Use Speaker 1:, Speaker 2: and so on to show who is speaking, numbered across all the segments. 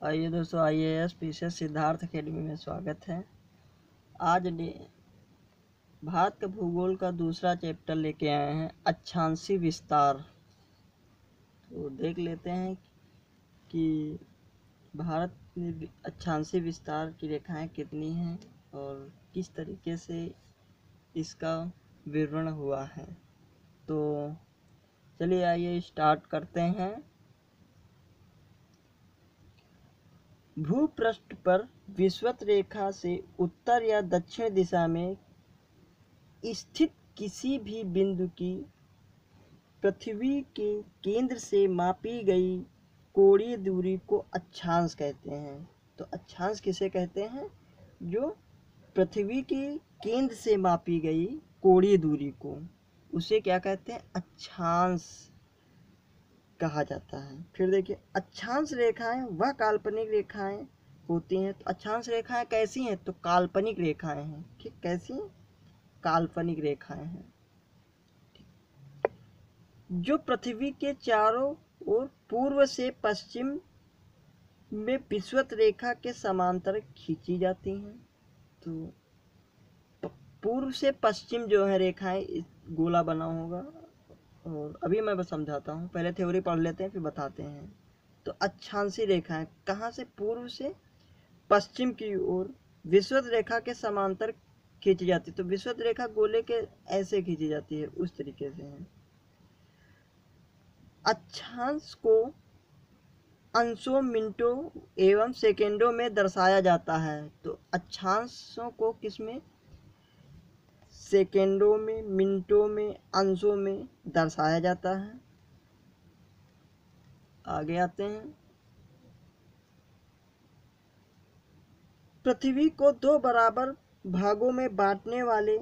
Speaker 1: आइए दोस्तों, IAS PCS Siddharth academy में स्वागत है। आज भारत के भूगोल का दूसरा चैप्टर लेके आए हैं, अक्षांशीय विस्तार। तो देख लेते हैं कि भारत में अक्षांशीय विस्तार की रेखाएं कितनी हैं और किस तरीके से इसका विवरण हुआ है। तो चलिए आइए स्टार्ट करते हैं। भूपृष्ठ पर विषुवत रेखा से उत्तर या दक्षिण दिशा में स्थित किसी भी बिंदु की पृथ्वी के केंद्र से मापी गई कोणीय दूरी को अक्षांश कहते हैं। तो अक्षांश किसे कहते हैं? जो पृथ्वी के केंद्र से मापी गई कोणीय दूरी को, उसे क्या कहते हैं? अक्षांश कहा जाता है। फिर देखिए, अक्षांश रेखाएं वह काल्पनिक रेखाएं होती हैं। तो अक्षांश रेखाएं कैसी हैं? तो काल्पनिक रेखाएं हैं। ठीक, कैसी? काल्पनिक रेखाएं हैं जो पृथ्वी के चारों ओर पूर्व से पश्चिम में विषुवत रेखा के समांतर खींची जाती हैं। तो पूर्व से पश्चिम जो है रेखाएं, गोला बना होगा, और अभी मैं बस समझाता हूँ, पहले थ्योरी पढ़ लेते हैं फिर बताते हैं। तो अक्षांशीय रेखाएं कहाँ से? पूर्व से पश्चिम की ओर विषुवत रेखा के समांतर खींची जाती है। तो विषुवत रेखा गोले के ऐसे खींची जाती है, उस तरीके से है। अक्षांश को अंशों, मिनटों एवं सेकेंडों में दर्शाया जाता है। तो अक्षांशों को किसमें? सेकेंडों में, मिनटों में, अंशों में दर्शाया जाता है। आगे आते हैं। पृथ्वी को दो बराबर भागों में बांटने वाले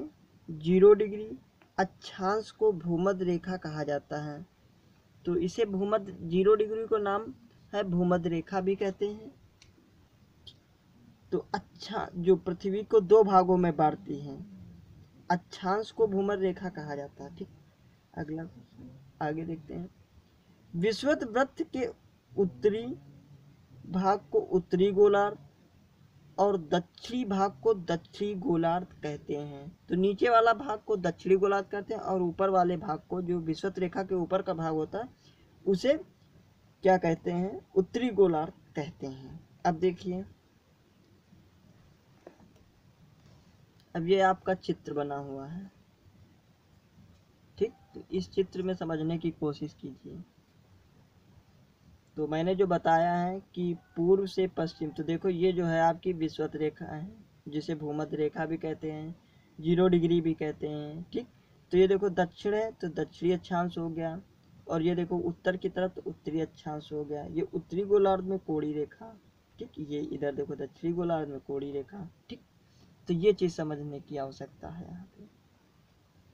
Speaker 1: 0 डिग्री अक्षांश को भूमध्य रेखा कहा जाता है। तो इसे भूमध्य 0 डिग्री को नाम है भूमध्य रेखा भी कहते हैं। तो जो पृथ्वी को दो भागों में बांटती है, अक्षांश को भूमध्य रेखा कहा जाता है। ठीक, अगला आगे देखते हैं। विषुवत वृत्त के उत्तरी भाग को उत्तरी गोलार्ध और दक्षिणी भाग को दक्षिणी गोलार्ध कहते हैं। तो नीचे वाला भाग को दक्षिणी गोलार्ध कहते हैं और ऊपर वाले भाग को, जो विषुवत रेखा के ऊपर का भाग होता है, उसे क्या कहते हैं? उत्तरी गोलार्ध कहते हैं। अब देखिए, अब ये आपका चित्र बना हुआ है। ठीक, तो इस चित्र में समझने की कोशिश कीजिए। तो मैंने जो बताया है कि पूर्व से पश्चिम, तो देखो ये जो है आपकी विषुवत रेखा है, जिसे भूमध्य रेखा भी कहते हैं, 0 डिग्री भी कहते हैं। ठीक, तो ये देखो दक्षिण है तो दक्षिणी अक्षांश हो गया, और ये देखो उत्तर की तरफ तो उत्तरी अक्षांश हो गया। ये उत्तरी गोलार्ध में कोणीय रेखा। ठीक, ये इधर देखो दक्षिणी गोलार्ध में कोणीय रेखा। ठीक, तो ये चीज़ समझने की आवश्यकता है यहाँ पे।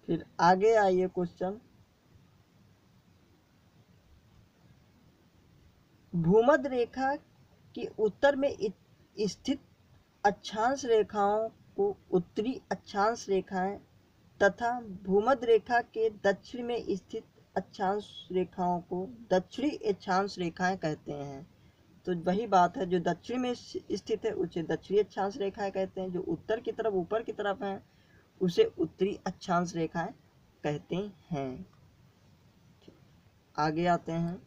Speaker 1: फिर आगे आइए क्वेश्चन। भूमध्य रेखा के उत्तर में स्थित अक्षांश रेखाओं को उत्तरी अक्षांश रेखाएं तथा भूमध्य रेखा के दक्षिण में स्थित अक्षांश रेखाओं को दक्षिणी अक्षांश रेखाएं कहते हैं। तो वही बात है, जो दक्षिण में स्थित है उसे दक्षिणी अक्षांश रेखाएं कहते हैं, जो उत्तर की तरफ, ऊपर की तरफ है, उसे उत्तरी अक्षांश रेखाएं कहते हैं। आगे आते हैं।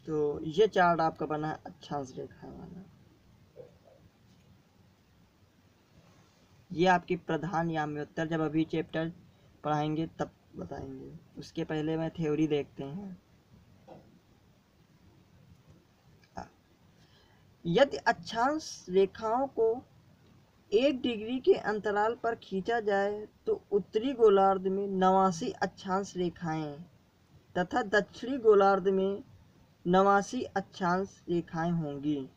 Speaker 1: तो ये चार्ट आपका बना है अक्षांश रेखा वाला। ये आपकी प्रधान याम्योत्तर, जब अभी चैप्टर पढ़ाएंगे तब बताएंगे, उसके पहले मैं थ्योरी देखते हैं। यदि अक्षांश रेखाओं को 1 डिग्री के अंतराल पर खींचा जाए तो उत्तरी गोलार्ध में 89 अक्षांश रेखाएं तथा दक्षिणी गोलार्ध में 89 अक्षांश रेखाएं होंगी।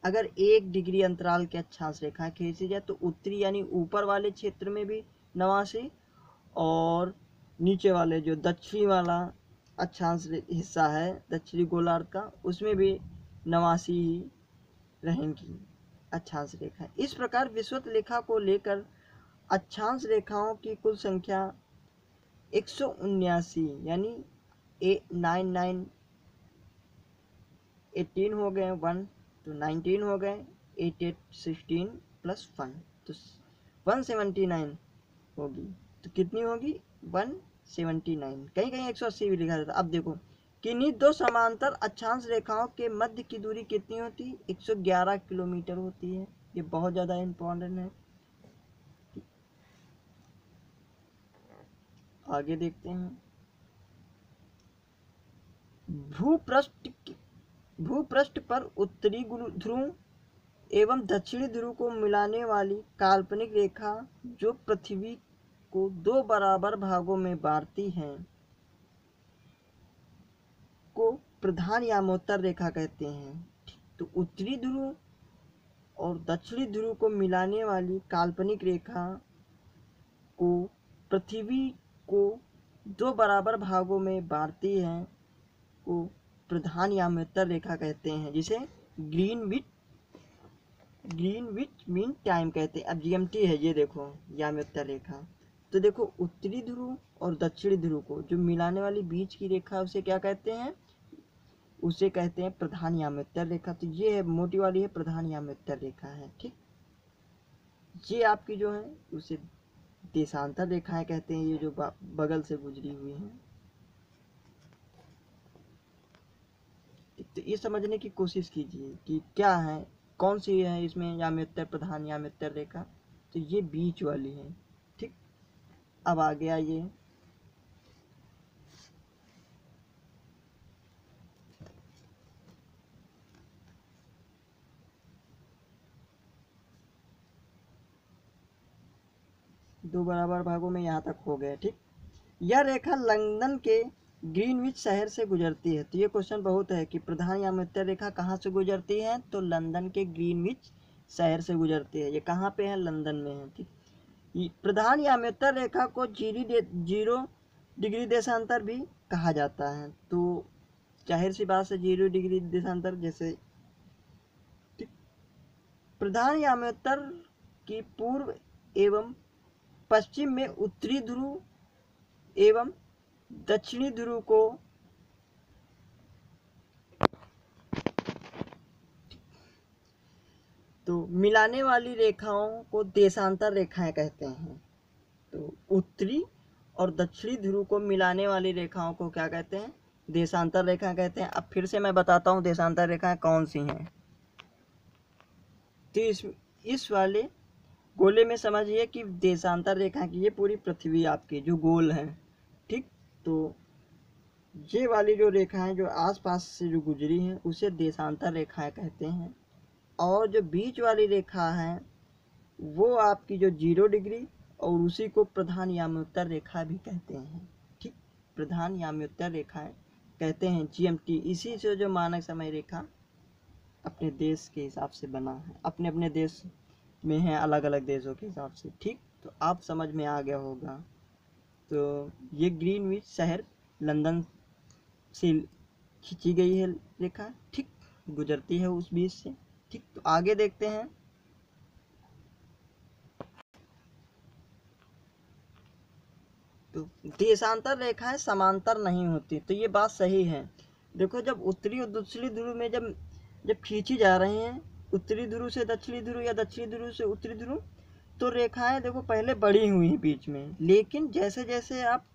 Speaker 1: अगर 1 डिग्री अंतराल के अक्षांश रेखाएं खींची जाए तो उत्तरी यानी ऊपर वाले क्षेत्र में भी 89, और नीचे वाले जो दक्षिणी वाला अक्षांश हिस्सा है दक्षिणी गोलार्ध का, उसमें भी 89 ही रहेंगी अक्षांश रेखाएं। इस प्रकार विषुवत रेखा को लेकर अक्षांश रेखाओं की कुल संख्या 179 यानी नाइन नाइन 18 हो गए, 1 तो 19 हो गए, 8 8 16 प्लस 1 तो 179 होगी। तो कितनी होगी 179, कहीं कहीं 180 भी लिखा जाता। अब देखो किन्हीं दो समांतर अक्षांश रेखाओं के मध्य की दूरी कितनी होती, 111 किलोमीटर होती है। ये बहुत ज़्यादा इम्पोर्टेंट है। आगे देखते हैं। भूपृष्ठ भूपृष्ठ पर उत्तरी ध्रुव एवं दक्षिणी ध्रुव को मिलाने वाली काल्पनिक रेखा जो पृथ्वी को दो बराबर भागों में बांटती है को प्रधान यामोत्तर रेखा कहते हैं। तो उत्तरी ध्रुव और दक्षिणी ध्रुव को मिलाने वाली काल्पनिक रेखा को पृथ्वी को दो बराबर भागों में बांटती है को प्रधान यामोत्तर रेखा कहते हैं, जिसे ग्रीनविच मीन टाइम कहते हैं। अब जीएमटी है ये देखो यामोत्तर रेखा। तो देखो उत्तरी ध्रुव और दक्षिणी ध्रुव को जो मिलाने वाली बीच की रेखा उसे क्या कहते हैं, उसे कहते हैं प्रधान यामोत्तर रेखा। तो ये है मोटी वाली है प्रधान यामोत्तर रेखा है। ठीक, ये आपकी जो है उसे देशांतर रेखाएं कहते हैं, ये जो बगल से गुजरी हुई हैं। तो ये समझने की कोशिश कीजिए कि क्या है, कौन सी है इसमें यामोत्तर प्रधान यामोत्तर रेखा। तो ये बीच वाली है। ठीक, अब आ गया ये दो बराबर भागों में यहाँ तक हो गया। ठीक, यह रेखा लंदन के ग्रीनविच शहर से गुजरती है। तो ये क्वेश्चन बहुत है कि प्रधान यामोत्तर रेखा कहाँ से गुजरती है, तो लंदन के ग्रीनविच शहर से गुजरती है। ये कहाँ पे है, लंदन में है। ठीक, प्रधान यामोत्तर रेखा को 0 डिग्री देशांतर भी कहा जाता है। तो जाहिर सी बात है 0 डिग्री देशांतर जैसे। ठीक, प्रधान यामोत्तर की पूर्व एवं पश्चिम में उत्तरी ध्रुव एवं दक्षिणी ध्रुव को तो मिलाने वाली रेखाओं को देशांतर रेखाएं कहते हैं। तो उत्तरी और दक्षिणी ध्रुव को मिलाने वाली रेखाओं को क्या कहते हैं, देशांतर रेखाएं कहते हैं। अब फिर से मैं बताता हूँ देशांतर रेखाएं कौन सी हैं। तो इस वाले गोले में समझिए कि देशांतर रेखा की ये पूरी पृथ्वी आपकी जो गोल है। ठीक, तो ये वाली जो रेखाएं जो आसपास से जो गुजरी हैं उसे देशांतर रेखाएं कहते हैं। और जो बीच वाली रेखा है वो आपकी जो 0 डिग्री और उसी को प्रधान यामोत्तर रेखा भी कहते हैं। ठीक, प्रधान यामोत्तर रेखाएं कहते हैं जीएमटी। इसी से जो मानक समय रेखा अपने देश के हिसाब से बना है, अपने अपने देश में है, अलग अलग देशों के हिसाब से। ठीक, तो आप समझ में आ गया होगा। तो ये ग्रीनविच शहर लंदन से खींची गई है रेखा। ठीक, गुजरती है उस बीच से। ठीक, तो आगे देखते हैं। तो देशांतर रेखाएं समांतर नहीं होती, तो ये बात सही है। देखो जब उत्तरी और दक्षिणी ध्रुव में जब जब खींची जा रही हैं, उत्तरी ध्रुव से दक्षिणी ध्रुव या दक्षिणी ध्रुव से उत्तरी ध्रुव, तो रेखाएं देखो पहले बड़ी हुई हैं बीच में, लेकिन जैसे जैसे आप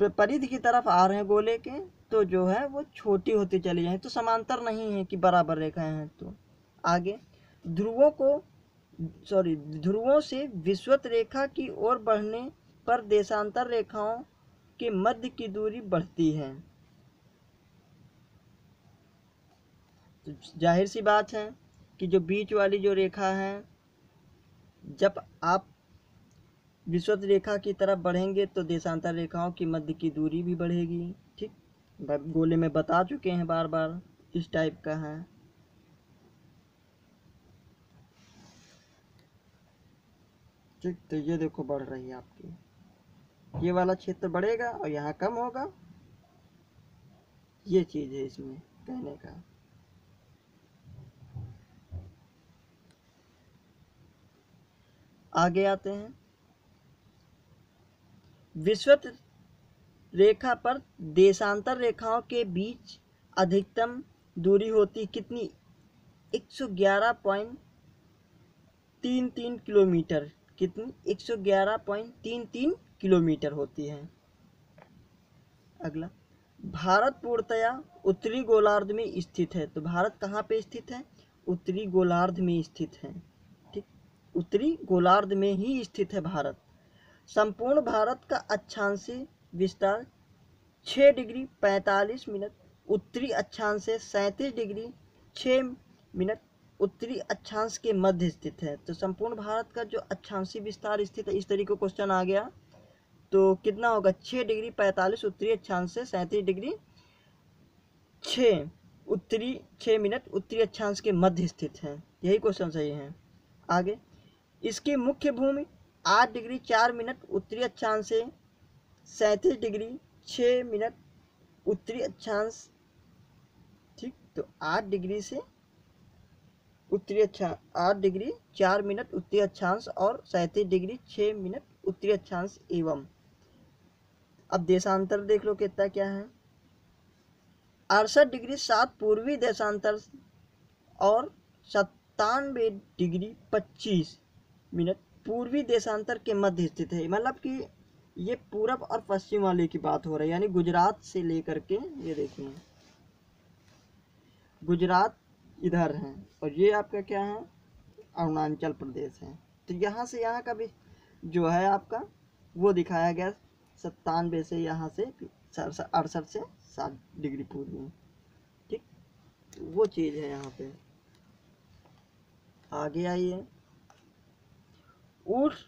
Speaker 1: परिधि की तरफ आ रहे हैं गोले के, तो जो है वो छोटी होती चली जाए। तो समांतर नहीं है कि बराबर रेखाएं हैं। तो आगे ध्रुवों को ध्रुवों से विषुवत रेखा की ओर बढ़ने पर देशांतर रेखाओं के मध्य की दूरी बढ़ती है। तो जाहिर सी बात है कि जो बीच वाली जो रेखा है, जब आप विषुवत रेखा की तरफ बढ़ेंगे तो देशांतर रेखाओं की मध्य की दूरी भी बढ़ेगी। ठीक, गोले में बता चुके हैं बार बार, इस टाइप का है। ठीक, तो ये देखो बढ़ रही है आपकी, ये वाला क्षेत्र बढ़ेगा और यहाँ कम होगा। ये चीज है इसमें कहने का। आगे आते हैं। विषुवत रेखा पर देशांतर रेखाओं के बीच अधिकतम दूरी होती कितनी? 111.33 किलोमीटर। कितनी? 111.33 किलोमीटर होती है। अगला, भारत पूर्णतया उत्तरी गोलार्ध में स्थित है। तो भारत कहाँ पे स्थित है? उत्तरी गोलार्ध में स्थित है। ठीक, उत्तरी गोलार्ध में ही स्थित है भारत। संपूर्ण भारत का अक्षांशीय विस्तार 6 डिग्री 45 मिनट उत्तरी अक्षांश से 37 डिग्री 6 मिनट उत्तरी अक्षांश के मध्य स्थित है। तो संपूर्ण भारत का जो अक्षांशीय विस्तार स्थित है, इस तरीके का क्वेश्चन आ गया तो कितना होगा? 6 डिग्री 45 उत्तरी अक्षांश से 37 डिग्री 6 मिनट उत्तरी अक्षांश के मध्य स्थित है। यही क्वेश्चन सही है। आगे, इसकी मुख्य भूमि 8 डिग्री 4 मिनट उत्तरी अक्षांश से 37 डिग्री 6 मिनट उत्तरी अक्षांश। ठीक, तो 8 डिग्री से उत्तरी अक्षांश 8 डिग्री 4 मिनट उत्तरी अक्षांश और 37 डिग्री 6 मिनट उत्तरी अक्षांश एवं। अब देशांतर देख लो कितना क्या है? 68 डिग्री 7 पूर्वी देशांतर और 97 डिग्री 25 मिनट पूर्वी देशांतर के मध्य स्थित है। मतलब कि ये पूरब और पश्चिम वाले की बात हो रही है, यानी गुजरात से लेकर के, ये देखिए गुजरात इधर है और ये आपका क्या है? अरुणाचल प्रदेश है। तो यहाँ से यहाँ का भी जो है आपका वो दिखाया गया 97 से यहाँ से 68 से 7 डिग्री पूर्वी। ठीक, तो वो चीज़ है यहाँ पे। आगे आइए, उष्ण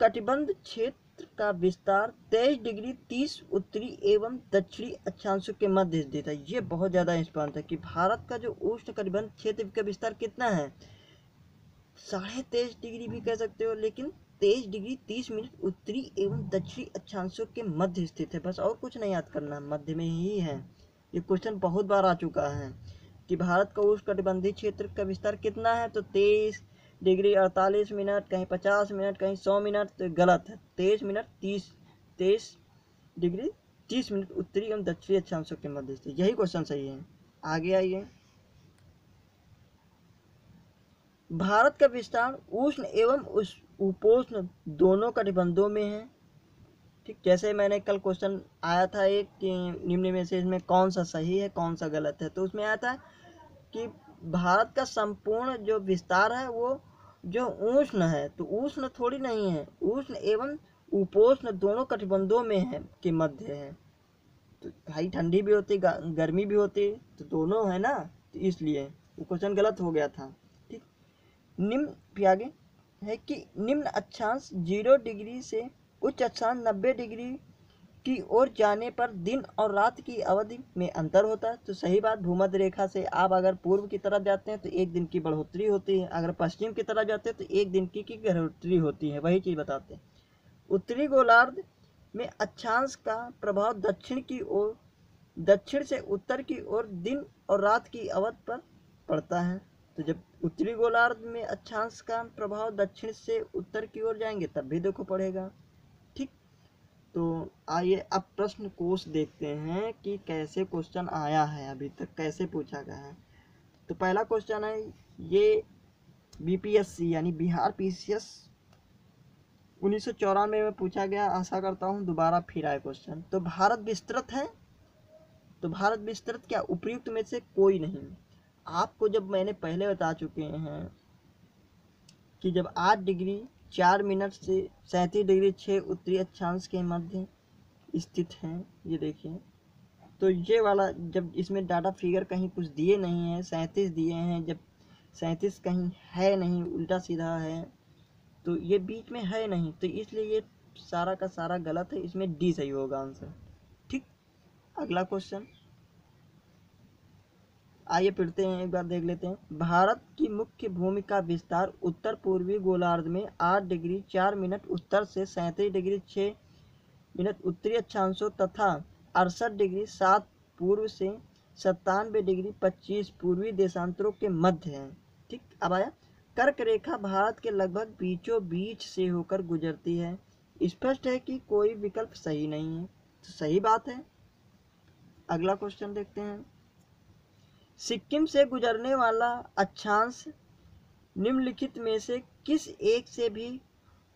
Speaker 1: कटिबंध क्षेत्र का विस्तार 23 डिग्री 30 उत्तरी एवं दक्षिणी अक्षांशों के मध्य स्थित है। ये बहुत ज़्यादा इंपॉर्टेंट है कि भारत का जो उष्ण कटिबंध क्षेत्र का विस्तार कितना है? 23.5 डिग्री भी कह सकते हो, लेकिन 23 डिग्री 30 मिनट उत्तरी एवं दक्षिणी अक्षांशों के मध्य स्थित है। बस और कुछ नहीं याद करना, मध्य में ही है। ये क्वेश्चन बहुत बार आ चुका है कि भारत का उष्ण कटिबंधीय क्षेत्र का विस्तार कितना है? तो 23 डिग्री 48 मिनट, कहीं 50 मिनट, कहीं 100 मिनट। तो गलत है, 23 डिग्री 30 मिनट उत्तरी एवं दक्षिणी अक्षांशों के मध्य स्थित। यही क्वेश्चन सही है। आगे आइए, भारत का विस्तार उष्ण एवं उपोष्ण दोनों कटिबंधों में है। ठीक, जैसे मैंने कल क्वेश्चन आया था एक कि निम्न में से इसमें कौन सा सही है कौन सा गलत है, तो उसमें आया था कि भारत का संपूर्ण जो विस्तार है वो जो उष्ण है, तो उष्ण थोड़ी नहीं है, उष्ण एवं उपोष्ण दोनों कटिबंधों में है के मध्य है। तो भाई ठंडी भी होती गर्मी भी होती, तो दोनों है ना, तो इसलिए वो क्वेश्चन गलत हो गया था। ठीक, निम्न फिर आगे है कि निम्न अक्षांश 0 डिग्री से उच्च अक्षांश 90 डिग्री की ओर जाने पर दिन और रात की अवधि में अंतर होता है। तो सही बात, भूमध्य रेखा से आप अगर पूर्व की तरफ जाते हैं तो 1 दिन की बढ़ोतरी होती है, अगर पश्चिम की तरफ जाते हैं तो 1 दिन की बढ़ोतरी होती है। वही चीज़ बताते हैं। उत्तरी गोलार्ध में अक्षांश का प्रभाव दक्षिण से उत्तर की ओर दिन और रात की अवधि पर पड़ता है। तो जब उत्तरी गोलार्ध में अक्षांश का प्रभाव दक्षिण से उत्तर की ओर जाएंगे तब भी देखो पड़ेगा। ठीक, तो आइए अब प्रश्न कोश देखते हैं कि कैसे क्वेश्चन आया है, अभी तक कैसे पूछा गया है। तो पहला क्वेश्चन है ये बीपीएससी यानी बिहार पीसीएस 1994 में पूछा गया। आशा करता हूँ दोबारा फिर आए क्वेश्चन। तो भारत विस्तृत है, तो भारत विस्तृत क्या उपयुक्त में से कोई नहीं। आपको जब मैंने पहले बता चुके हैं कि जब 8 डिग्री 4 मिनट से 37 डिग्री 6 उत्तरी अक्षांश के मध्य स्थित हैं, ये देखिए। तो ये वाला जब इसमें डाटा फिगर कहीं कुछ दिए नहीं है, 37 दिए हैं, जब 37 कहीं है नहीं, उल्टा सीधा है, तो ये बीच में है नहीं, तो इसलिए ये सारा का सारा गलत है। इसमें डी सही होगा आंसर। ठीक, अगला क्वेश्चन आइए पढ़ते हैं, एक बार देख लेते हैं। भारत की मुख्य भूमि का विस्तार उत्तर पूर्वी गोलार्ध में 8 डिग्री 4 मिनट उत्तर से 37 डिग्री 6 मिनट उत्तरी अक्षांशों तथा 68 डिग्री 7 पूर्व से 97 डिग्री 25 पूर्वी देशांतरों के मध्य है। ठीक, अब आया कर्क रेखा भारत के लगभग बीचों बीच से होकर गुजरती है। स्पष्ट है कि कोई विकल्प सही नहीं है। तो सही बात है। अगला क्वेश्चन देखते हैं। सिक्किम से गुजरने वाला अक्षांश निम्नलिखित में से किस एक से भी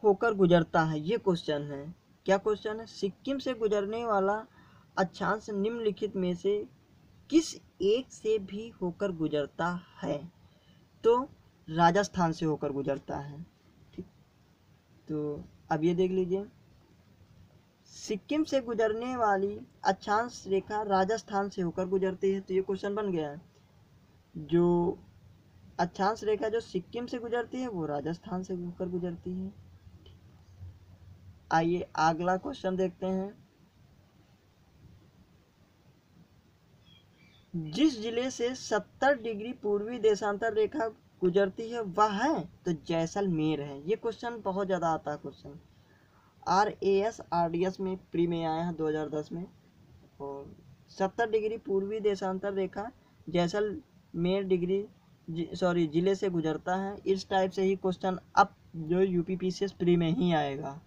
Speaker 1: होकर गुजरता है? ये क्वेश्चन है। क्या क्वेश्चन है? सिक्किम से गुजरने वाला अक्षांश निम्नलिखित में से किस एक से भी होकर गुजरता है? तो राजस्थान से होकर गुजरता है। ठीक, तो अब ये देख लीजिए, सिक्किम से गुजरने वाली अक्षांश रेखा राजस्थान से होकर गुजरती है। तो ये क्वेश्चन बन गया है, जो अक्षांश रेखा जो सिक्किम से गुजरती है वो राजस्थान से होकर गुजरती है। आइए अगला क्वेश्चन देखते हैं। जिस जिले से 70 डिग्री पूर्वी देशांतर रेखा गुजरती है वह है? तो जैसलमेर है। ये क्वेश्चन बहुत ज़्यादा आता है। क्वेश्चन RAS RDS में प्री में आया है 2010 में। और 70 डिग्री पूर्वी देशांतर रेखा जैसलमेर जिले से गुजरता है। इस टाइप से ही क्वेश्चन अब जो UPPCS प्री में ही आएगा।